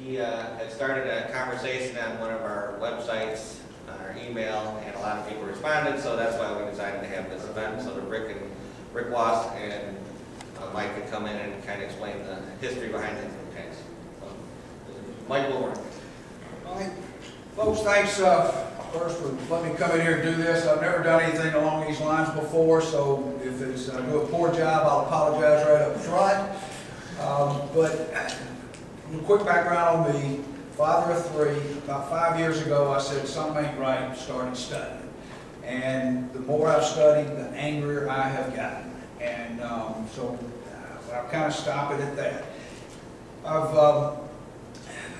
He had started a conversation on one of our websites, on our email, and a lot of people responded, so that's why we decided to have this event, so that Rick Wass and Mike could come in and kind of explain the history behind the tanks. So, Mike Wilmer. All right. Folks, thanks first for letting me come in here and do this. I've never done anything along these lines before, so if it's I do a poor job, I'll apologize right up front. But a quick background on me. Father of three. About 5 years ago, I said something ain't right and started studying. And the more I've studied, the angrier I have gotten. And so I'll kind of stop it at that.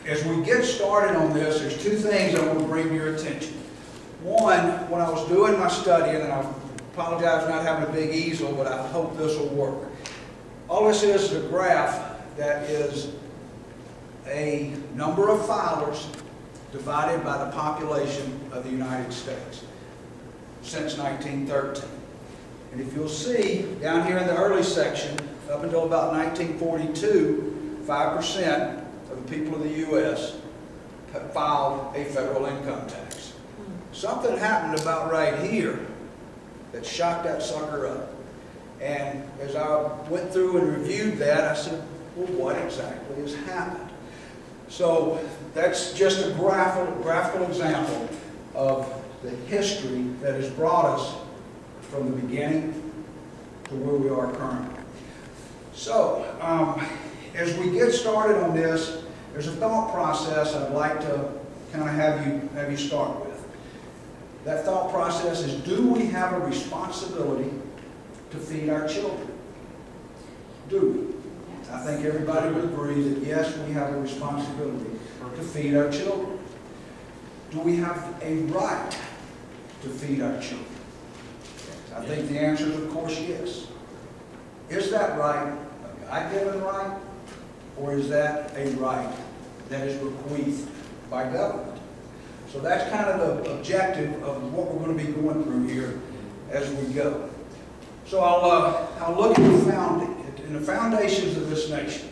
As we get started on this, there's two things I want to bring to your attention. One, when I was doing my studying, and I apologize for not having a big easel, but I hope this will work. All this is a graph that is a number of filers divided by the population of the United States since 1913. And if you'll see, down here in the early section, up until about 1942, 5% of the people of the U.S. filed a federal income tax. Something happened about right here that shot that sucker up. And as I went through and reviewed that, I said, well, what exactly has happened? So that's just a graphical example of the history that has brought us from the beginning to where we are currently. So, as we get started on this, there's a thought process I'd like to kind of have you start with. That thought process is, do we have a responsibility to feed our children? Do we? I think everybody would agree that yes, we have a responsibility to feed our children. Do we have a right to feed our children? I think the answer is, of course, yes. Is that right a God-given right, or is that a right that is bequeathed by government? So that's kind of the objective of what we're going to be going through here as we go. So I'll look in the foundations of this nation.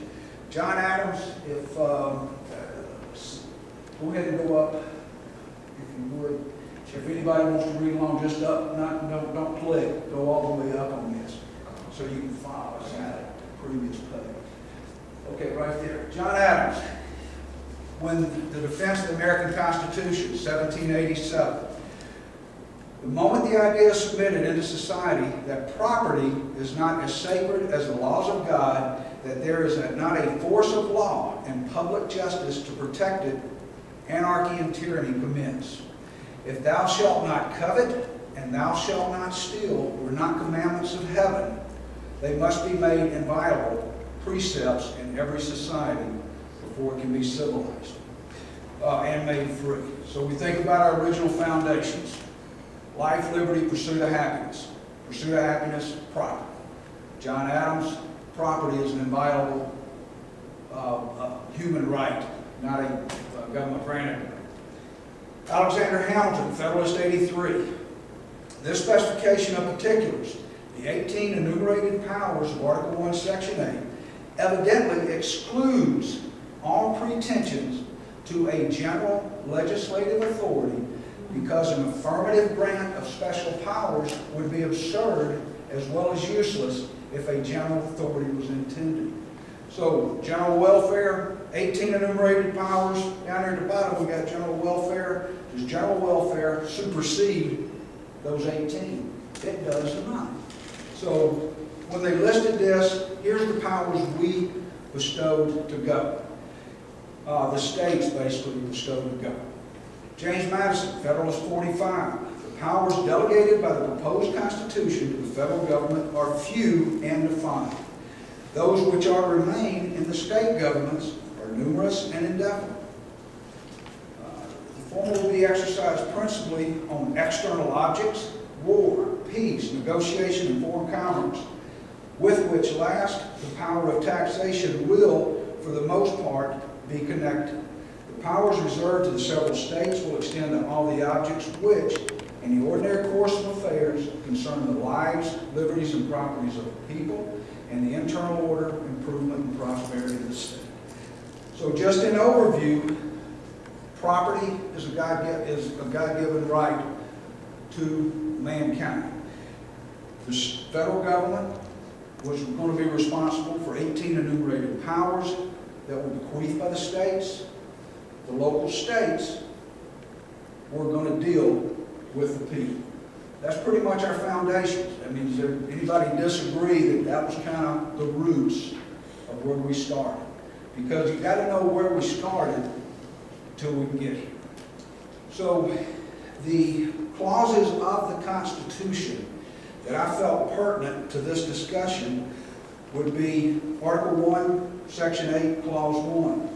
John Adams, if go ahead and go up, if you would. If anybody wants to read along, just up, don't click, go all the way up on this, so you can follow us at the previous page. Okay, right there. John Adams, when the defense of the American Constitution, 1787, the moment the idea is submitted into society that property is not as sacred as the laws of God, that there is not a force of law and public justice to protect it, anarchy and tyranny commence. If thou shalt not covet, and thou shalt not steal, were not commandments of heaven, they must be made inviolable precepts in every society before it can be civilized and made free. So we think about our original foundations. Life, liberty, pursuit of happiness. Pursuit of happiness, property. John Adams, property is an inviolable human right, not a government-granted right. Alexander Hamilton, Federalist 83. This specification of particulars, the 18 enumerated powers of Article 1, Section 8, evidently excludes all pretensions to a general legislative authority, because an affirmative grant of special powers would be absurd as well as useless if a general authority was intended. So, general welfare, 18 enumerated powers. Down here at the bottom, we got general welfare. Does general welfare supersede those 18? It does not. So, when they listed this, here's the powers we bestowed to govern. The states basically bestowed to govern. James Madison, Federalist 45. The powers delegated by the proposed Constitution to the federal government are few and defined. Those which are remain in the state governments are numerous and indefinite. The former will be exercised principally on external objects, war, peace, negotiation, and foreign commerce, with which last the power of taxation will, for the most part, be connected. The powers reserved to the several states will extend to all the objects which, in the ordinary course of affairs, concern the lives, liberties, and properties of the people, and the internal order, improvement, and prosperity of the state. So just in overview, property is a God-given right to mankind. The federal government was going to be responsible for 18 enumerated powers that were bequeathed by the states. The local states were going to deal with the people. That's pretty much our foundation. I mean, does there anybody disagree that that was kind of the roots of where we started? Because you've got to know where we started till we can get here. So the clauses of the Constitution that I felt pertinent to this discussion would be Article 1, Section 8, Clause 1.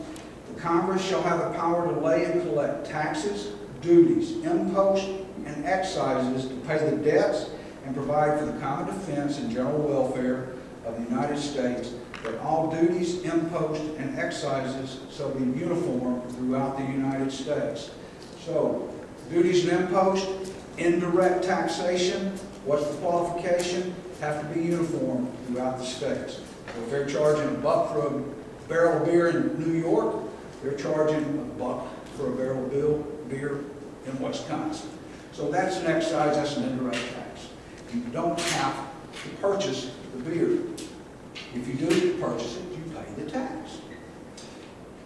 The Congress shall have the power to lay and collect taxes, duties, imposts, and excises to pay the debts and provide for the common defense and general welfare of the United States, that all duties, imposts, and excises shall be uniform throughout the United States. So, duties and imposts, indirect taxation, what's the qualification? Have to be uniform throughout the states. So if they're charging $1 for a barrel of beer in New York, they're charging $1 for a barrel of beer in Wisconsin. So that's an excise, that's an indirect tax. You don't have to purchase the beer. If you do purchase it, you pay the tax.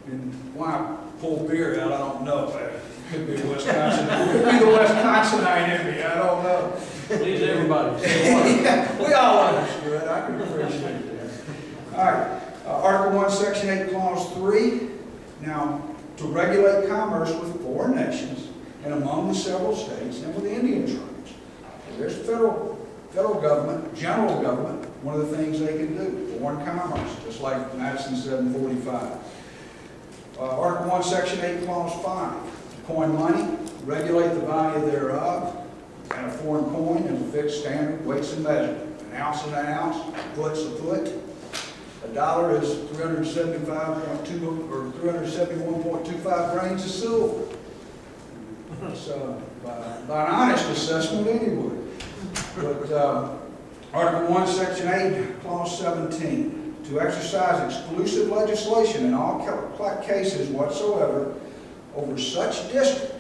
And why I pull beer out, I don't know. It could be Wisconsin. It could be the Wisconsinite in me, I don't know. Please, everybody. Yeah, we all understood. I can appreciate that. All right. Article 1, Section 8, Clause 3. Now, to regulate commerce with foreign nations and among the several states and with the Indian tribes. There's federal government, general government, one of the things they can do, foreign commerce, just like Madison 745. Article 1, Section 8, Clause 5. Coin money, regulate the value thereof, and a foreign coin and a fixed standard weights and measurement. An ounce is an ounce, a foot's a foot. A dollar is 375.2 or 371.25 grains of silver. So, by an honest assessment anyway. But Article 1, Section 8, Clause 17. To exercise exclusive legislation in all cases whatsoever over such district,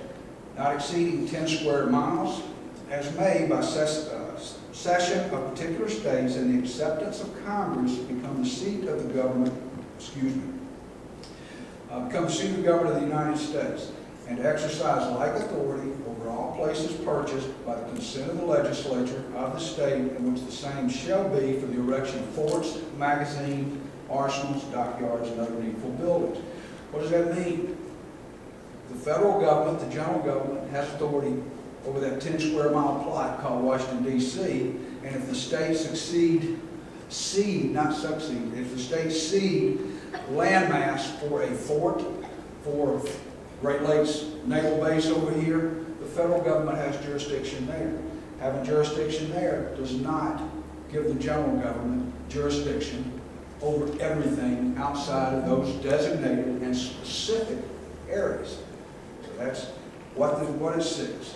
not exceeding 10 square miles, as may by session of particular states and the acceptance of Congress become the seat of the government, become the seat of the government of the United States, and to exercise like authority over all places purchased by the consent of the legislature of the state in which the same shall be for the erection of forts, magazines, arsenals, dockyards, and other needful buildings. What does that mean? The federal government, the general government, has authority over that 10 square mile plot called Washington, D.C., and if the states if the states cede landmass for a fort, for Great Lakes Naval Base over here, the federal government has jurisdiction there. Having jurisdiction there does not give the general government jurisdiction over everything outside of those designated and specific areas. So that's what it says.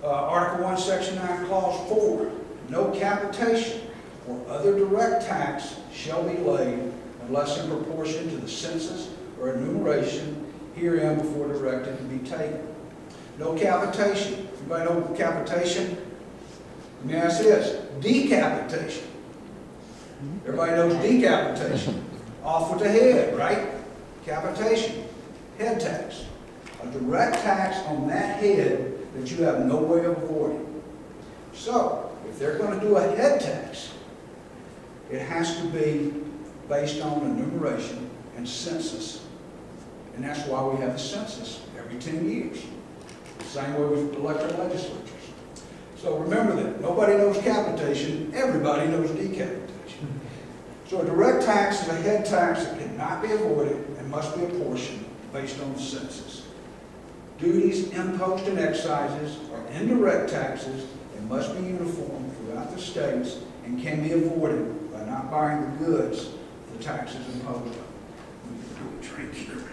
Article 1, Section 9, Clause 4. No capitation or other direct tax shall be laid unless in proportion to the census or enumeration herein before directed to be taken. No capitation. Everybody know capitation? Let me ask this. Decapitation. Everybody knows decapitation. Off with the head, right? Capitation. Head tax. A direct tax on that head that you have no way of avoiding. So, if they're going to do a head tax, it has to be based on enumeration and census. And that's why we have the census every 10 years. The same way we elect our legislatures. So remember that. Nobody knows capitation, everybody knows decapitation. So a direct tax is a head tax that cannot be avoided and must be apportioned based on the census. Duties, imposts, and excises are indirect taxes and must be uniform throughout the states and can be avoided by not buying the goods the taxes imposed on. Let me do a drink here.